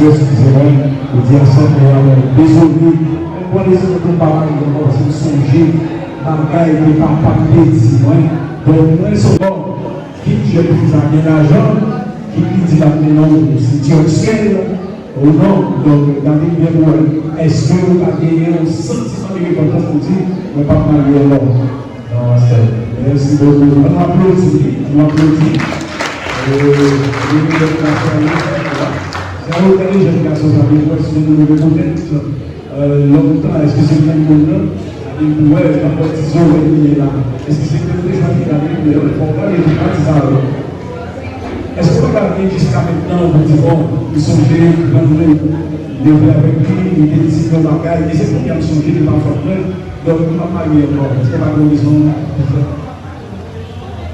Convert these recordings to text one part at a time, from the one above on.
excusez-moi, vous dire ça, mais désolé, pour les autres parents, ils vont aussi songer, bagaille de papa dit, donc moi, c'est bon, qui je vous amène l'argent, qui dit l'amener non, c'est Dieu au ciel, ou non, donc, dans les bien est-ce que vous avez gagné un sentiment de récompense pour dire, mais pas mal de l'or? Non, c'est, merci beaucoup, on applaudit, on applaudit. C'est un autre jeune garçon, ça veut dire que c'est une nouvelle peut-être. Longtemps, est-ce que c'est bien le monde? Il ouais, la partition, il est là. Est-ce que c'est quelque chose qui a été fait? Il faut pas les partisans. Est-ce que vous regardez jusqu'à maintenant, vous dites, bon, ils sont gérés, ils vont avec lui, ils décident de bagaille, et c'est pour qu'ils sont gérés par votre donc on va pas y encore. Est-ce que pas une raison?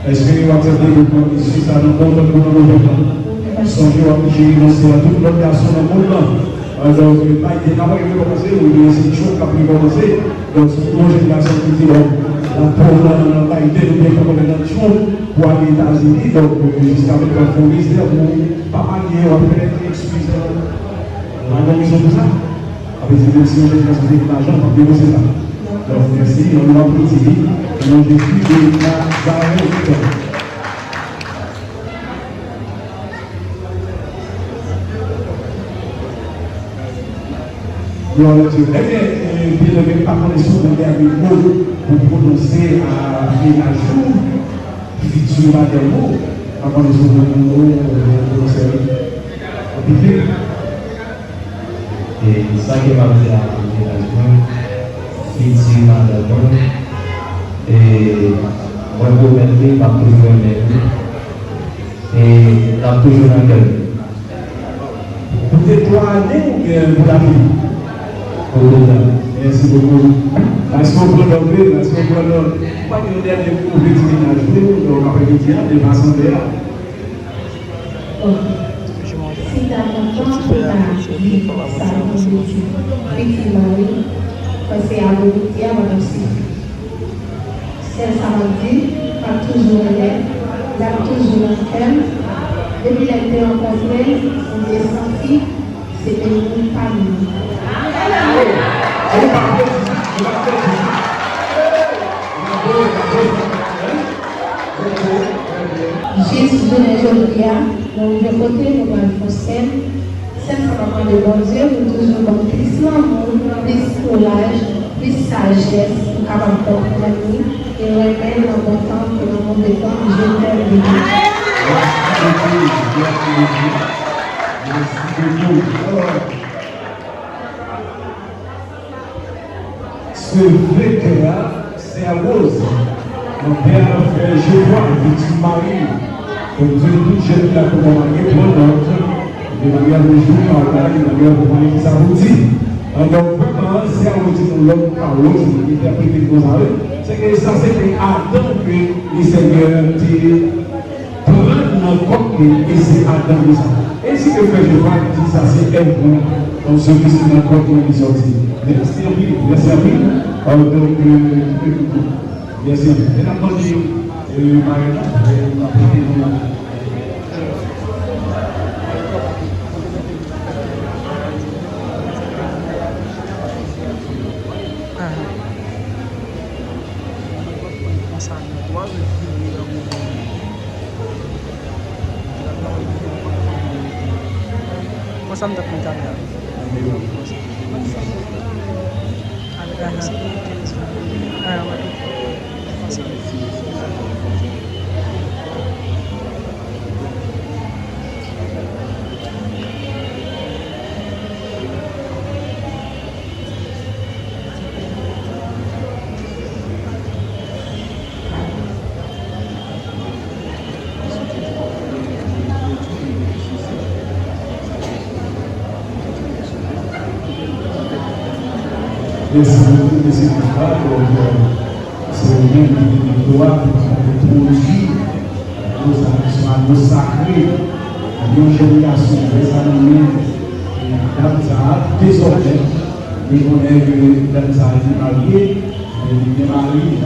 Est-ce que vous acceptez de prendre ici, ça nous compte pour nous le songez à gérer tout le garçon dans le monde. Donc, il n'a pas commencé, ou c'est chaud qui a pu commencer. Donc, c'est une génération qui dit, la pauvre n'a pas été bien comme une chose pour aller aux États-Unis. Donc, jusqu'à maintenant, il faut risquer pour pas mal lier, on va faire des excuses. On a une tout ça. Avec ces élections, les gens qui ont l'argent, on va déposer ça. Donc, merci, on va applaudir. On a des filles de Nazareth. Eh bien, bien, pas connaissance de dernier mot pour prononcer à Ménajou, futur à des mots, pas connaissance de mot pour prononcer et ça qui m'a fait à Ménajou, futur à des mots, et moi, je vous remercie par toujours aimer, et par toujours en gueule. Vous êtes toi né ou pour la vie? Merci beaucoup. Parce qu'on peut l'enlever, parce qu'on peut l'enlever. Pas que nous avons des petits ménages, donc après-midi, des façons de là. C'est important pour la vie, ça effectivement, oui. Parce que c'est à l'autorité, à mon aussi. C'est ça m'a dit, pas toujours l'air, là toujours un thème. Depuis l'être rencontré, on est senti, c'était une famille. Jésus de l'Éjolia, donc de côté, nous allons faire scène. Scène, ça va de bon Dieu, nous toujours bon plus l'amour, plus courage, plus sagesse, nous capable de comprendre et remettre dans bon temps que le monde est temps, je t'aime de ce vrai cœur, c'est à Rose. Mon père a fait, je vois, un petit mari. Donc, vous êtes toute jeune là pour marier, pour l'autre. Les mariages de jour, par là, les mariages pour marier, ça vous dit. Donc, vraiment, c'est à Rose, l'homme par Rose, qui était appelé pour ça. C'est que ça, c'était Adam que le Seigneur dit, prendre notre corps et c'est Adam de ça. Et si le fait, je vois, dit ça, c'est un point. Donc, ce qui c'est notre corps qui est sorti. Merci à vous, merci à vous. Donc, merci à vous. Et la première, Masandap ng camera. Merci beaucoup, monsieur Gustave. C'est le même de droit qui produit nos sacrés, nos générations, les années, désormais, et on est dans sa vie mariée, et les maris.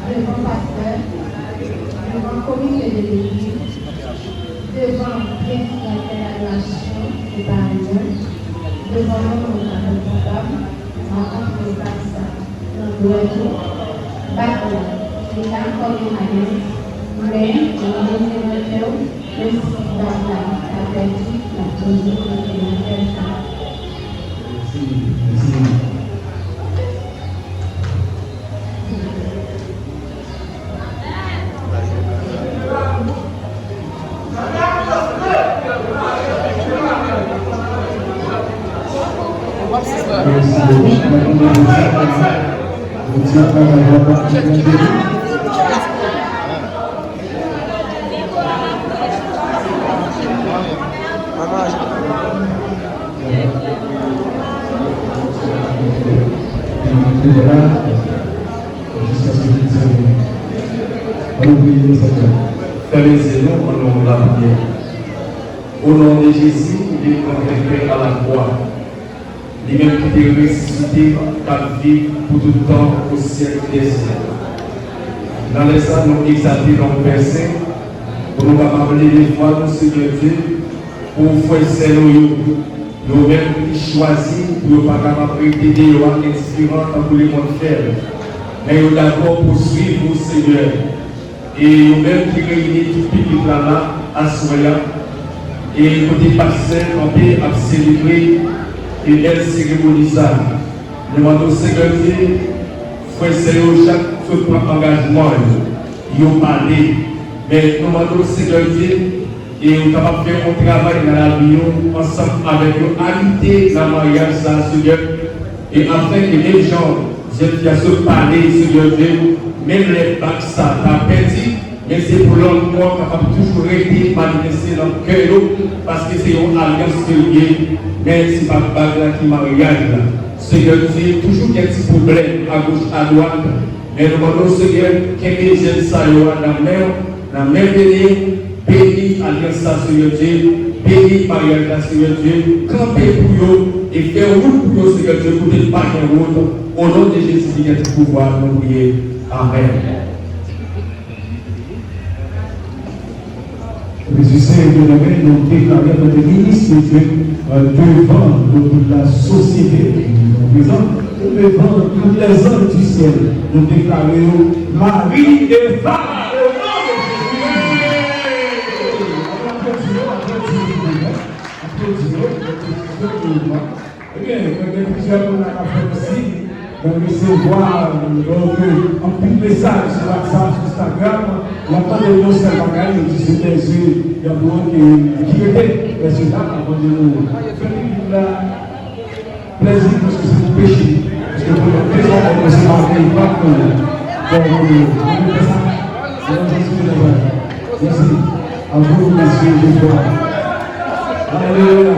devant pasteur, devant comité de l'église, devant président de la nation et parlement, devant mon responsable, en tant que pasteur, dans le bâton, et là, comme mais on est le dans la pratique, la position de la Au nom de Jésus, il est contemplé à la croix. Il est même qui est ressuscité par vie pour tout le temps au siècle des siècles. Dans les salles, nous exalter nos versets, pour nous rappeler les fois de Seigneur Dieu, pour faire nous-mêmes qui choisissons pour ne pas prêter des lois inspirantes pour les mondes faire. Mais nous d'abord poursuivre au Seigneur. Et nous-mêmes qui réunissons tout le public là, à Soya, et côté pasteur, on peut célébrer et belle cérémonie ça. Nous demandons au Seigneur Dieu, frère Seigneur, chaque fois prend engagement, ils ont parlé. Mais nous demandons au Seigneur Dieu, et nous sommes capables de faire un travail dans la vie, ensemble avec nous, habiter dans le mariage, Seigneur, et afin que les gens viennent se parler, Seigneur Dieu, même les bacs, ça t'a perdu. Mais c'est pour l'homme capable de toujours rester manifesté dans le cœur, parce que c'est une alliance liée, même si pas de bague qui mariage. Seigneur Dieu, toujours qu'il y a des petits problèmes à gauche, à droite, mais nous demandons, Seigneur, qu'est-ce que j'aime ça, dans la même béni, béni alliance, Seigneur Dieu, béni mariage, Seigneur Dieu, camper pour eux et faire route pour eux, Seigneur Dieu, pour ne pas faire route. Au nom de Jésus, il y a du pouvoir, nous prier. Amen. Les Seigneur de nous déclarer notre ministre devant la société devant tous les hommes du ciel, nous déclarons Marie et femme. Eh bien, il y a plusieurs gens qui ont fait aussi, recevoir un petit message sur WhatsApp, sur Instagram. La part de nos bagages, c'est des yeux, il y a beaucoup qui étaient les yeux avant de nous faire plaisir parce que c'est du péché. Parce que pour les raisons, on ne se marie pas pour nous. Merci. À vous, messieurs, je crois. Alléluia.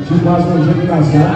Je passe aux générations.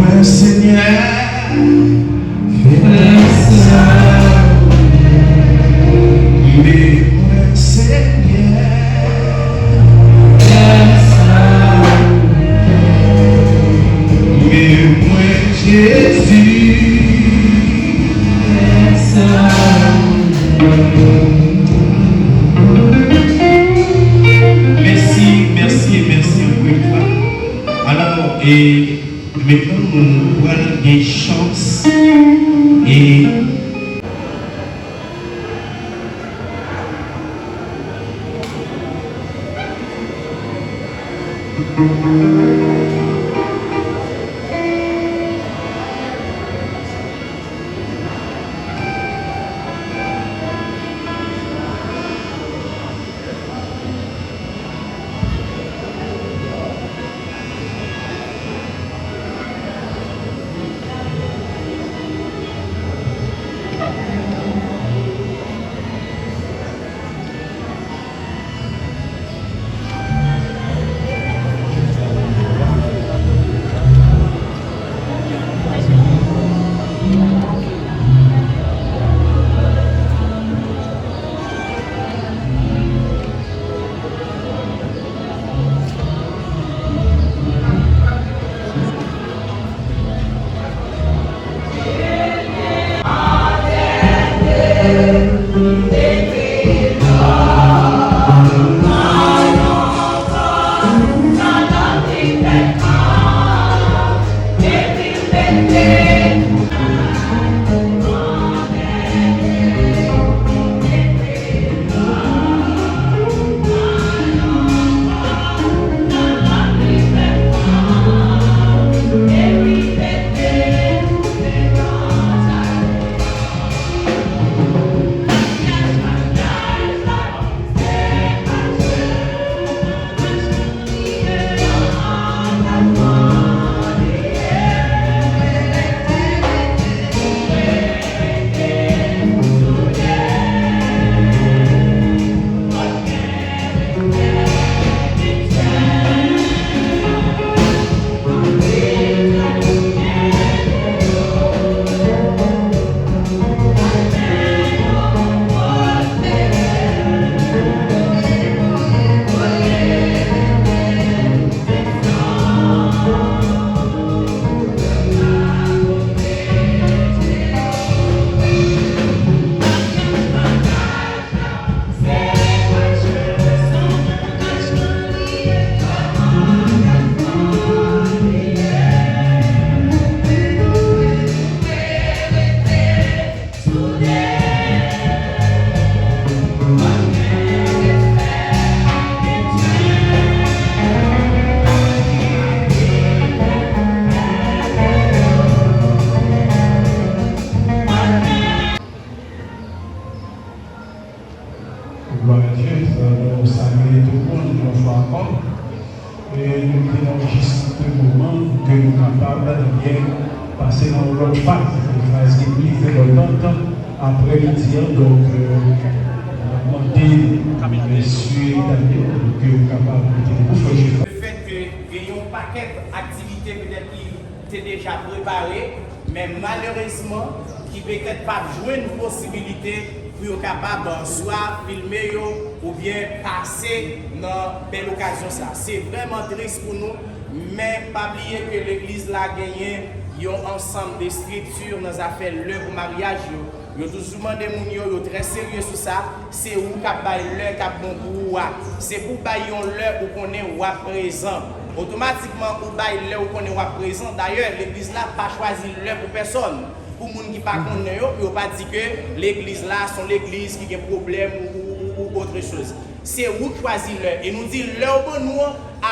mon Seigneur, fais ça. Mais mon Seigneur, fais ça. Mais moi Jésus, fais ça. Merci encore une fois. Alors, et maintenant, nous avons des chances et gloire à Dieu, nous saluons tout le monde, une fois encore. Et nous tenons juste un moment que nous sommes capables de bien passer dans l'autre phase. Parce qu'il fait longtemps après-midi, donc on a demandé à M. Daniel que nous sommes capables de dire. Le fait que y ait un paquet d'activités peut-être qui étaient déjà préparées, mais malheureusement, qui peut-être pas jouer une possibilité pour être capable soit filmer ou bien passer dans une belle occasion. C'est vraiment triste pour nous, mais pas oublier que l'église a gagné un ensemble de structures dans les affaires le mariage. Yo toujours demandé moun yo très sérieux sur ça, c'est où qu'a bail l'heure qu'a bon pour c'est pour bailler l'heure pour qu'on est présent. Automatiquement pour bailler l'heure pour qu'on est présent. D'ailleurs, l'église là pas choisi l'heure pour personne. Pour moun qui pas connaît yo, puis pas dit que l'église là sont l'église qui a problème ou autre chose. C'est où choisir l'heure et nous dit l'heure pour nous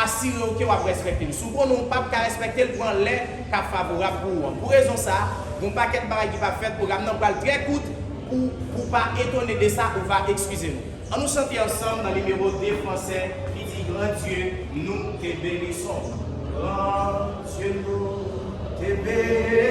assurer que va respecter. Souvent nous pas respecter le prendre l'heure qui favorable pour nous. Pour raison ça, un paquet de bagages qui va faire pour nous très court pour pas étonner de ça, on va excuser nous. On nous chanter ensemble dans le numéro 2 français qui dit grand Dieu, nous te bénissons. Grand Dieu, nous te bénissons.